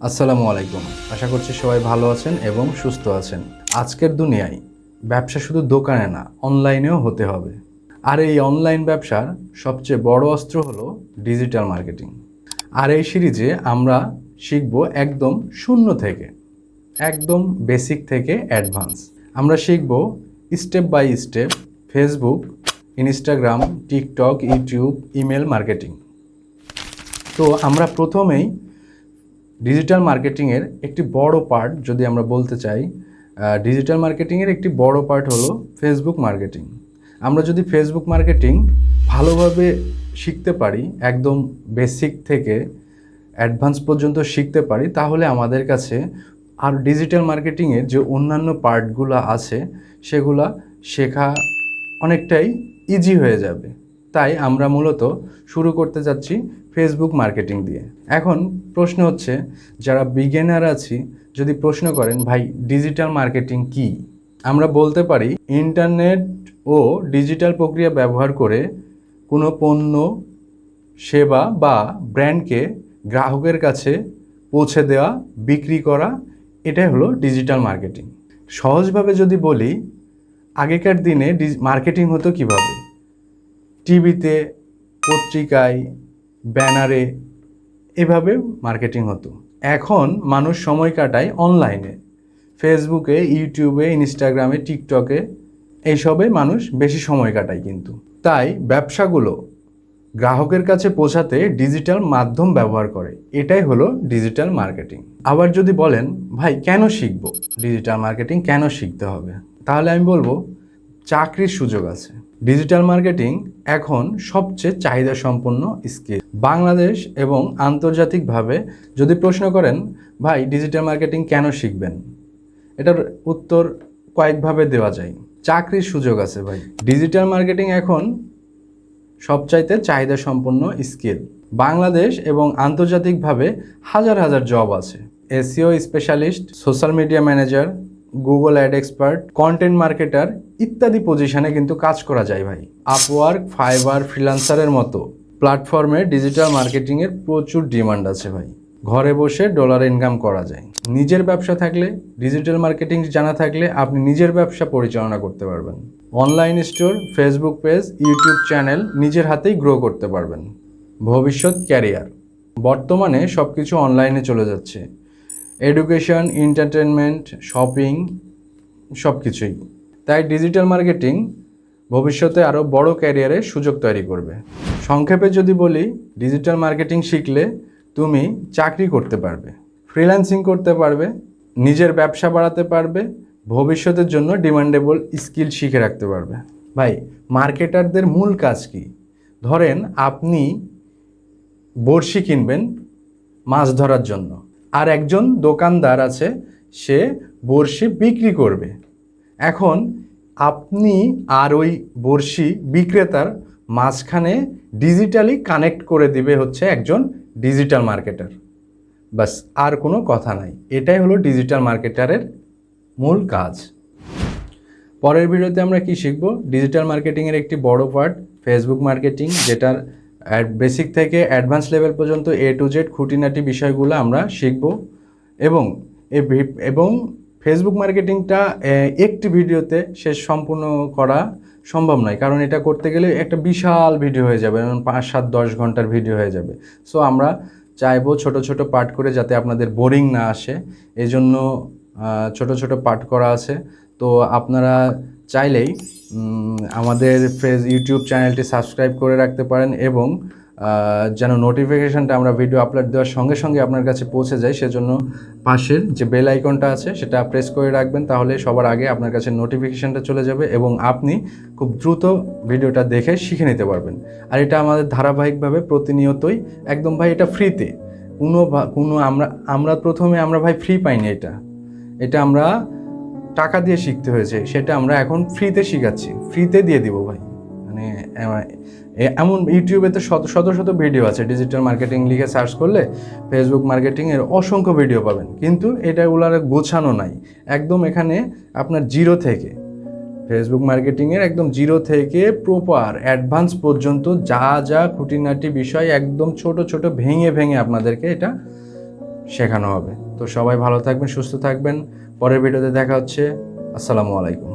আসসালামু আলাইকুম। আশা করছি সবাই ভালো আছেন এবং সুস্থ আছেন। আজকের দুনিয়ায় ব্যবসা শুধু দোকানে না, অনলাইনেও হতে হবে। আর এই অনলাইন ব্যবসার সবচেয়ে বড় অস্ত্র হলো ডিজিটাল মার্কেটিং। আর এই সিরিজে আমরা শিখব একদম শূন্য থেকে, একদম বেসিক থেকে অ্যাডভান্স। আমরা শিখব step by step Facebook, Instagram, TikTok, YouTube, email marketing. তো আমরা প্রথমেই ডিজিটাল মার্কেটিংয়ের একটি বড় পার্ট যদি আমরা বলতে চাই, ডিজিটাল মার্কেটিংয়ের একটি বড় পার্ট হলো ফেসবুক মার্কেটিং। আমরা যদি ফেসবুক মার্কেটিং ভালোভাবে শিখতে পারি, একদম বেসিক থেকে অ্যাডভান্স পর্যন্ত শিখতে পারি, তাহলে আমাদের কাছে আর ডিজিটাল মার্কেটিংয়ের যে অন্যান্য পার্টগুলো আছে সেগুলা শেখা অনেকটাই ইজি হয়ে যাবে। তাই আমরা মূলত শুরু করতে যাচ্ছি ফেসবুক মার্কেটিং দিয়ে। এখন প্রশ্ন হচ্ছে, যারা বিগিনার আছি যদি প্রশ্ন করেন ভাই ডিজিটাল মার্কেটিং কি, আমরা বলতে পারি ইন্টারনেট ও ডিজিটাল প্রক্রিয়া ব্যবহার করে কোনো পণ্য, সেবা বা ব্র্যান্ডকে গ্রাহকের কাছে পৌঁছে দেওয়া, বিক্রি করা, এটাই হলো ডিজিটাল মার্কেটিং। সহজভাবে যদি বলি, আগেকার দিনে মার্কেটিং হতো কিভাবে? টিভিতে, পত্রিকায়, ব্যানারে, এভাবে মার্কেটিং হতো। এখন মানুষ সময় কাটায় অনলাইনে, ফেসবুকে, ইউটিউবে, ইনস্টাগ্রামে, টিকটকে, এইসবে মানুষ বেশি সময় কাটায়। কিন্তু তাই ব্যবসাগুলো গ্রাহকের কাছে পৌঁছাতে ডিজিটাল মাধ্যম ব্যবহার করে, এটাই হলো ডিজিটাল মার্কেটিং। আবার যদি বলেন ভাই কেন শিখবো ডিজিটাল মার্কেটিং, কেন শিখতে হবে, তাহলে আমি বলবো চাকরির সুযোগ আছে। ডিজিটাল মার্কেটিং এখন সবচেয়ে চাহিদা সম্পন্ন স্কিল। বাংলাদেশ এবং আন্তর্জাতিকভাবে যদি প্রশ্ন করেন ভাই ডিজিটাল মার্কেটিং কেন শিখবেন, এটার উত্তর কয়েকভাবে দেওয়া যায়। চাকরির সুযোগ আছে ভাই, ডিজিটাল মার্কেটিং এখন সবচাইতে চাহিদা সম্পন্ন স্কিল। বাংলাদেশ এবং আন্তর্জাতিকভাবে হাজার হাজার জব আছে। SEO specialist, social media manager, Google ad expert, content marketer ইত্যাদি পজিশনে কিন্তু কাজ করা যায় ভাই। আপওয়ার্ক, ফাইবার, ফ্রিল্যান্সারের মতো প্ল্যাটফর্মে ডিজিটাল মার্কেটিংয়ের প্রচুর ডিমান্ড আছে ভাই। ঘরে বসে ডলার ইনকাম করা যায়। নিজের ব্যবসা থাকলে, ডিজিটাল মার্কেটিং জানা থাকলে আপনি নিজের ব্যবসা পরিচালনা করতে পারবেন। Online store, Facebook page, YouTube channel নিজের হাতেই গ্রো করতে পারবেন। ভবিষ্যৎ ক্যারিয়ার, বর্তমানে সব কিছু অনলাইনে চলে যাচ্ছে। এডুকেশন, এন্টারটেনমেন্ট, শপিং, সব কিছুই। তাই ডিজিটাল মার্কেটিং ভবিষ্যতে আরও বড় ক্যারিয়ারের সুযোগ তৈরি করবে। সংক্ষেপে যদি বলি, ডিজিটাল মার্কেটিং শিখলে তুমি চাকরি করতে পারবে, ফ্রিল্যান্সিং করতে পারবে, নিজের ব্যবসা বাড়াতে পারবে, ভবিষ্যতের জন্য ডিমান্ডেবল স্কিল শিখে রাখতে পারবে। ভাই মার্কেটারদের মূল কাজ কি? ধরেন আপনি বড়শি কিনবেন মাছ ধরার জন্য, আর একজন দোকানদার আছে, সে বড়শি বিক্রি করবে। এখন আপনি আর ওই বড়শি বিক্রেতার মাঝখানে ডিজিটালি কানেক্ট করে দিবে হচ্ছে একজন ডিজিটাল মার্কেটার। বাস, আর কোনো কথা নাই। এটাই হলো ডিজিটাল মার্কেটারের মূল কাজ। পরের ভিডিওতে আমরা কি শিখব? ডিজিটাল মার্কেটিংয়ের একটি বড় পার্ট ফেসবুক মার্কেটিং, যেটার বেসিক থেকে অ্যাডভান্স লেভেল পর্যন্ত A to Z খুঁটিনাটি বিষয়গুলো আমরা শিখব। এবং ফেসবুক মার্কেটিংটা একটি ভিডিওতে শেষ সম্পূর্ণ করা সম্ভব নয়, কারণ এটা করতে গেলে একটা বিশাল ভিডিও হয়ে যাবে, 5, 7, 10 ঘন্টার ভিডিও হয়ে যাবে। সো আমরা চাইবো ছোট ছোট পার্ট করে, যাতে আপনাদের বোরিং না আসে, এই জন্য ছোট ছোট পার্ট করা আছে। তো আপনারা চাইলেই আমাদের ইউটিউব চ্যানেলটি সাবস্ক্রাইব করে রাখতে পারেন, এবং যেন নোটিফিকেশানটা আমরা ভিডিও আপলোড দেওয়ার সঙ্গে সঙ্গে আপনার কাছে পৌঁছে যায়, সেজন্য পাশের যে বেল আইকনটা আছে সেটা প্রেস করে রাখবেন। তাহলে সবার আগে আপনার কাছে নোটিফিকেশানটা চলে যাবে এবং আপনি খুব দ্রুত ভিডিওটা দেখে শিখে নিতে পারবেন। আর এটা আমাদের ধারাবাহিকভাবে প্রতিনিয়তই একদম ভাই, এটা ফ্রিতে, কোনো আমরা প্রথমে ভাই ফ্রি পাইনি, এটা আমরা টাকা দিয়ে শিখতে হয়েছে, সেটা আমরা এখন ফ্রিতে শিখাচ্ছি, ফ্রিতে দিয়ে দিব ভাই। মানে এমন ইউটিউবে তো শত শত ভিডিও আছে, ডিজিটাল মার্কেটিং লিখে সার্চ করলে ফেসবুক মার্কেটিংয়ের অসংখ্য ভিডিও পাবেন, কিন্তু এটাগুলো গোছানো নাই। একদম এখানে আপনার জিরো থেকে, ফেসবুক মার্কেটিংয়ের একদম জিরো থেকে প্রপার অ্যাডভান্স পর্যন্ত যা যা খুঁটিনাটি বিষয় একদম ছোট ছোট ভেঙে আপনাদেরকে এটা শেখানো হবে। তো সবাই ভালো থাকবেন, সুস্থ থাকবেন। পরের ভিডিওতে দেখা হচ্ছে। আসসালামু আলাইকুম।